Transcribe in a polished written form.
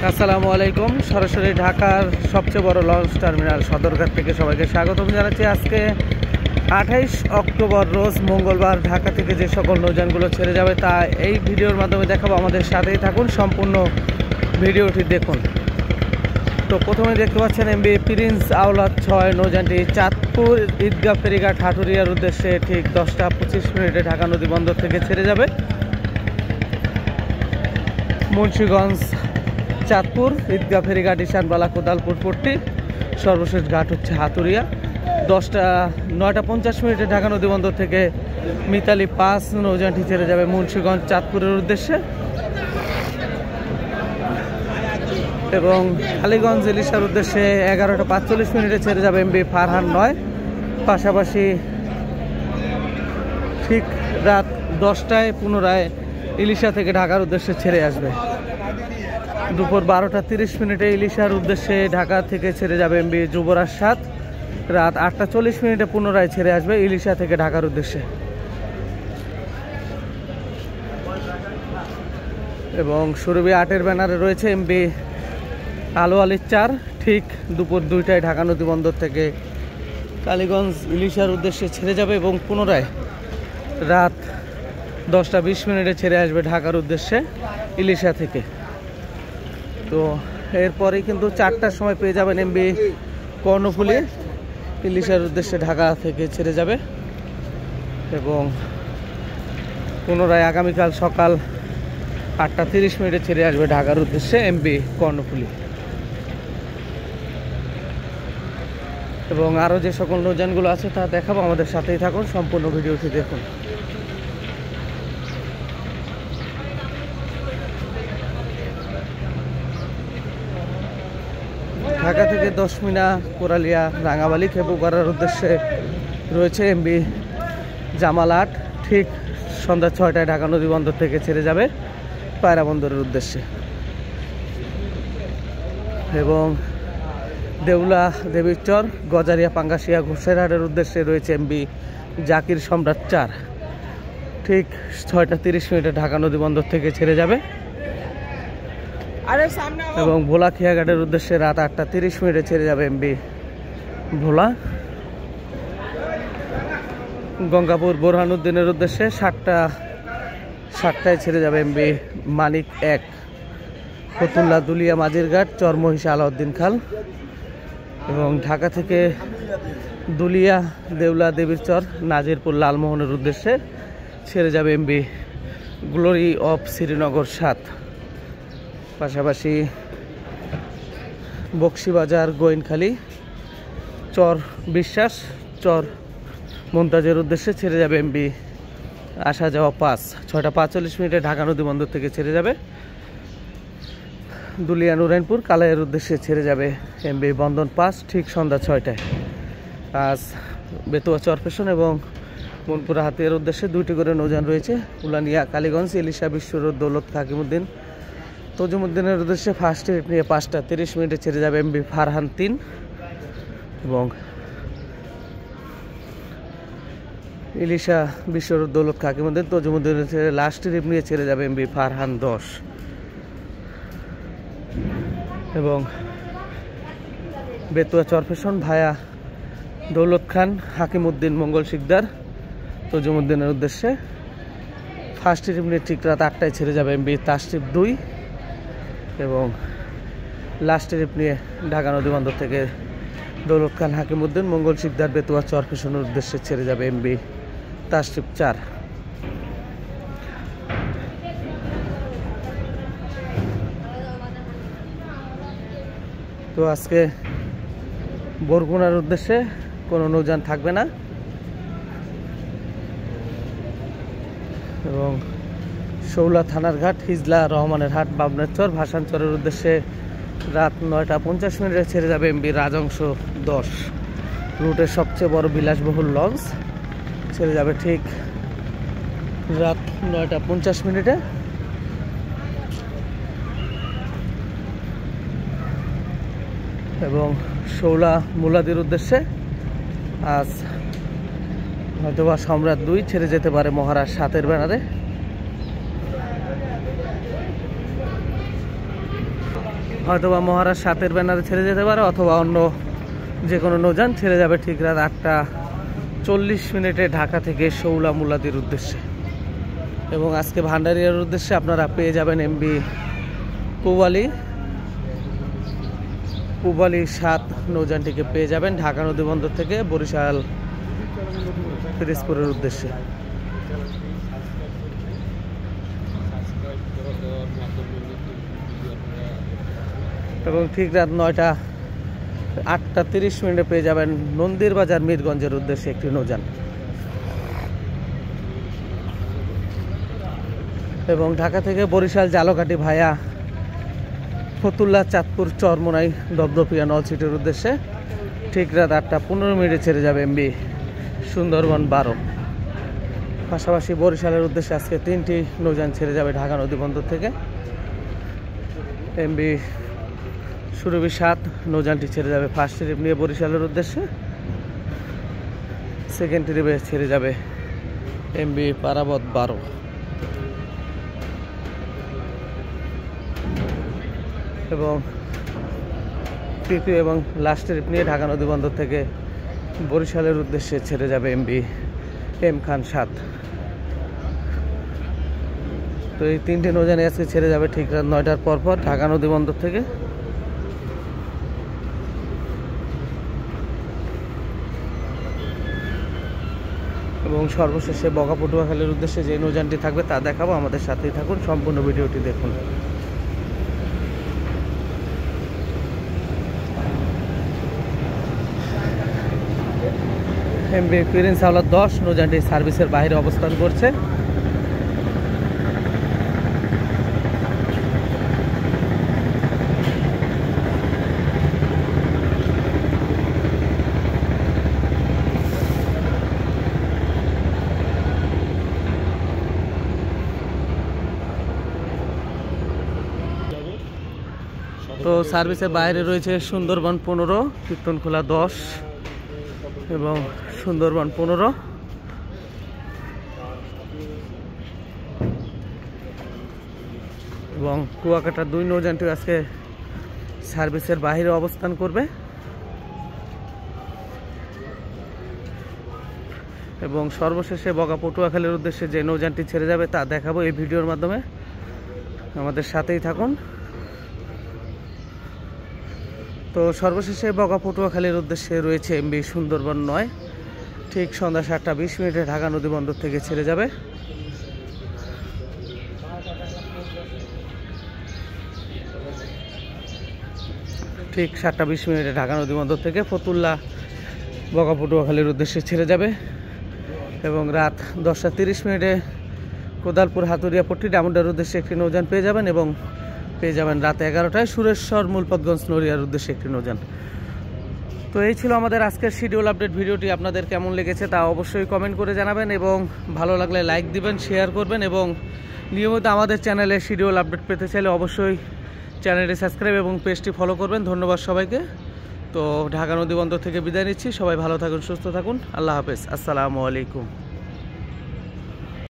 আসসালামু আলাইকুম। সরাসরি ঢাকার সবচেয়ে বড় লঞ্চ টার্মিনাল সদরঘাট থেকে সবাইকে স্বাগতম জানাচ্ছি। আজকে 28 অক্টোবর রোজ মঙ্গলবার ঢাকা থেকে যে সকল নৌযানগুলো ছেড়ে যাবে তা এই ভিডিওর মাধ্যমে দেখাবো। আমাদের সাথেই থাকুন, সম্পূর্ণ ভিডিওটি দেখুন। তো প্রথমে দেখতে পাচ্ছেন এমবি প্রিন্স আওলাদ 6 নৌযানটি চাঁদপুর ঈদগাহ ফেরিঘাট হাটুরিয়ার উদ্দেশ্যে ঠিক 10টা 25 মিনিটে ঢাকা নদী বন্দর থেকে ছেড়ে যাবে। মুন্সিগঞ্জ চাঁদপুর ঈদগাহ ফেরিঘাট ঈশানবালা কোদালপুর পট্টি, সর্বশেষ ঘাট হচ্ছে হাতুরিয়া। 9টা 50 মিনিটে ঢাকা নদী বন্দর থেকে মিতালি 5 নৌযানটি ছেড়ে যাবে মুন্সিগঞ্জ চাঁদপুরের উদ্দেশ্যে, এবং কালীগঞ্জ ইলিশার উদ্দেশ্যে 11টা 45 মিনিটে ছেড়ে যাবে এমবি ফারহান 9। পাশাপাশি ঠিক রাত 10টায় পুনরায় ইলিশা থেকে ঢাকার উদ্দেশ্যে ছেড়ে আসবে। দুপুর 12টা 30 মিনিটে ইলিশার উদ্দেশ্যে ঢাকা থেকে ছেড়ে যাবে এমবি যুবরাজ 7। রাত 8টা 40 মিনিটে পুনরায় ছেড়ে আসবে ইলিশা থেকে ঢাকার উদ্দেশ্যে। এবং সুরভি 8-এর ব্যানারে রয়েছে এমবি আলো আলী 4, ঠিক দুপুর 2টায় ঢাকা নদী বন্দর থেকে কালীগঞ্জ ইলিশার উদ্দেশ্যে ছেড়ে যাবে এবং পুনরায় রাত 10টা 20 মিনিটে ছেড়ে আসবে ঢাকার উদ্দেশ্যে ইলিশা থেকে। তো এরপরেই কিন্তু 4টার সময় পেয়ে যাবেন এমবি কর্ণফুলী ইলিশার উদ্দেশ্যে ঢাকা থেকে ছেড়ে যাবে, এবং পুনরায় আগামীকাল সকাল 8টা 30 মিনিটে ছেড়ে আসবে ঢাকার উদ্দেশ্যে এমবি কর্ণফুলী। এবং আরও যে সকল নৌযানগুলো আছে তা দেখাবো, আমাদের সাথেই থাকুন, সম্পূর্ণ ভিডিওটি দেখুন। ঢাকা থেকে দশমিনা কোরালিয়া রাঙাবালি খেপু করার উদ্দেশ্যে রয়েছে এমবি জামাল 8, ঠিক সন্ধ্যা 6টায় ঢাকা নদী বন্দর থেকে ছেড়ে যাবে পায়রা বন্দরের উদ্দেশ্যে। এবং দেউলা দেবীরচর গজারিয়া পাঙ্গাসিয়া ঘুষেরহাটের উদ্দেশ্যে রয়েছে এমবি জাকির সম্রাট 4, ঠিক 6টা 30 মিনিটে ঢাকা নদী বন্দর থেকে ছেড়ে যাবে। এবং ভোলা খেয়াঘাটের উদ্দেশ্যে রাত 8টা 30 মিনিটে ছেড়ে যাবে এমবি ভোলা। গঙ্গাপুর বোরহানুদ্দিনের উদ্দেশ্যে 7টায় ছেড়ে যাবে এমবি মানিক 1। ফতুল্লা দুলিয়া মাঝিরঘাট চরমহিষা আলাউদ্দিন খাল। এবং ঢাকা থেকে দুলিয়া দেউলা দেবীরচর নাজিরপুর লালমোহনের উদ্দেশ্যে ছেড়ে যাবে এমবি গ্লোরি অফ শ্রীনগর 7। পাশাপাশি বক্সিবাজার গোয়েনখালী চর বিশ্বাস চর মমতাজের উদ্দেশ্যে ছেড়ে যাবে এমবি আসা যাওয়া 5। 6টা 45 মিনিটে ঢাকা নদী বন্দর থেকে ছেড়ে যাবে। দুলিয়া নুরাইনপুর কালাইয়ের উদ্দেশ্যে ছেড়ে যাবে এমবি বন্দন 5, ঠিক সন্ধ্যা 6টায়। আজ বেতুয়া চরপেশন এবং মনপুরা হাতিয়ার উদ্দেশ্যে 2টি করে নৌযান রয়েছে। উলানিয়া কালীগঞ্জ ইলিশা বিশ্বরোড দৌলত হাকিমুদ্দিন তজুমুদ্দিনের উদ্দেশ্যে ফার্স্ট ট্রিপ নিয়ে 5টা 30 মিনিটে ছেড়ে যাবে এমবি ফারহান 3। এবং ইলিশা বিশ্বরোড দৌলত হাকিমুদ্দিন তজুমুদ্দিনের লাস্ট ট্রিপ নিয়ে ছেড়ে যাবে এমবি ফারহান 10। এবং বেতুয়া চরফেশন ভায়া দৌলত খান হাকিমুদ্দিন মঙ্গল শিকদার তজুমুদ্দিনের উদ্দেশ্যে ফার্স্ট ট্রিপ নিয়ে ঠিক রাত 8টায় ছেড়ে যাবে এমবি তাশরিফ 2। এবং লাস্ট ট্রিপ নিয়ে ঢাকা নদী বন্দর থেকে দৌলত খান হাকিমুদ্দিন মঙ্গল শিকদার বেতুয়া চরফেশনের উদ্দেশ্যে ছেড়ে যাবে এমবি তাশরিফ 4। তো আজকে বরগুনার উদ্দেশ্যে কোনো নৌযান থাকবে না। এবং শৌলা থানার ঘাট হিজলা রহমানের হাট বাবনাচর ভাসানচরের উদ্দেশ্যে রাত 9টা 50 মিনিটে ছেড়ে যাবে এমবি রাজংশ 10। রুটের সবচেয়ে বড় বিলাসবহুল লঞ্চ ছেড়ে যাবে ঠিক রাত 9টা 50 মিনিটে। এবং শৌলা মুলাদির উদ্দেশ্যে আজ হয়তোবা সম্রাট 2 ছেড়ে যেতে পারে মহারাজ 7-এর ব্যানারে। অথবা মহারাজ 7-এর ব্যানারে ছেড়ে যেতে পারে, অথবা অন্য যে কোনো নৌযান ছেড়ে যাবে ঠিক রাত 8:40 ঢাকা থেকে শৌলা মুলাদির উদ্দেশ্যে। এবং আজকে ভান্ডারিয়ার উদ্দেশ্যে আপনারা পেয়ে যাবেন এমবি পূবালী 7 নৌযানটিকে পেয়ে যাবেন ঢাকা নদীবন্দর থেকে বরিশাল পিরোজপুরের উদ্দেশ্যে। এবং ঠিক রাত 8:30 পেয়ে যাবেন নন্দীর বাজার মিরগঞ্জের উদ্দেশ্যে একটি নৌযান। এবং ঢাকা থেকে বরিশাল জালকাঠি ভায়া ফতুল্লা চাঁদপুর চরমোনাই দপদপিয়া নলছিটির উদ্দেশ্যে ঠিক রাত 8:15 ছেড়ে যাবে এমবি সুন্দরবন 12। পাশাপাশি বরিশালের উদ্দেশ্যে আজকে 3টি নৌযান ছেড়ে যাবে ঢাকা নদীবন্দর থেকে। এমবি সুরভি 7 নৌযানটি ছেড়ে যাবে ফার্স্ট ট্রিপ নিয়ে বরিশালের উদ্দেশ্যে। সেকেন্ড ট্রিপে ছেড়ে যাবে এমবি পারাবত 12। এবং তৃতীয় এবং লাস্ট ট্রিপ নিয়ে ঢাকা নদীবন্দর থেকে বরিশালের উদ্দেশ্যে ছেড়ে যাবে এমবি এম খান 7। তো এই 3টে নৌযানে আজকে ছেড়ে যাবে ঠিক রাত 9টার পর ঢাকা নদীবন্দর থেকে। এবং সর্বশেষে বগা পটুয়াখালীর উদ্দেশ্যে যে নৌযানটি থাকবে তা দেখাবো, আমাদের সাথেই থাকুন, সম্পূর্ণ ভিডিওটি দেখুন। এমবি প্রিন্স আওলাদ 10 নৌযানটি সার্ভিসের বাইরে অবস্থান করছে। তো সার্ভিসের বাইরে রয়েছে সুন্দরবন 15, কীর্তনখোলা 10 এবং সুন্দরবন 15। এবং কুয়াকাটা 2 নৌযানটি আজকে সার্ভিসের বাইরে অবস্থান করবে। এবং সর্বশেষে বগা পটুয়াখালীর উদ্দেশ্যে যে নৌযানটি ছেড়ে যাবে তা দেখাবো এই ভিডিওর মাধ্যমে, আমাদের সাথেই থাকুন। তো সর্বশেষে বগা পটুয়াখালীর উদ্দেশ্যে রয়েছে এমবি সুন্দরবন 9, ঠিক সন্ধ্যা 7:20 ঢাকা নদীবন্দর থেকে ছেড়ে যাবে। ঠিক 7:20 ঢাকা নদীবন্দর থেকে ফতুল্লা বগা পটুয়াখালীর উদ্দেশ্যে ছেড়ে যাবে। এবং রাত 10:30 কোদালপুর হাতুরিয়া পট্টি ডামুডার উদ্দেশ্যে একটি নৌযান পেয়ে যাবেন। এবং পেয়ে যাবেন রাত 11টায় সুরেশ্বর মূলপতগঞ্জ নড়িয়ার উদ্দেশ্যে একটি নৌযান। তো এই ছিল আমাদের আজকের শিডিউল আপডেট ভিডিওটি। আপনাদের কেমন লেগেছে তা অবশ্যই কমেন্ট করে জানাবেন, এবং ভালো লাগলে লাইক দিবেন, শেয়ার করবেন, এবং নিয়মিত আমাদের চ্যানেলে শিডিউল আপডেট পেতে চাইলে অবশ্যই চ্যানেলটি সাবস্ক্রাইব এবং পেজটি ফলো করবেন। ধন্যবাদ সবাইকে। তো ঢাকা নদীবন্দর থেকে বিদায় নিচ্ছি, সবাই ভালো থাকুন, সুস্থ থাকুন, আল্লাহ হাফেজ, আসসালামু আলাইকুম।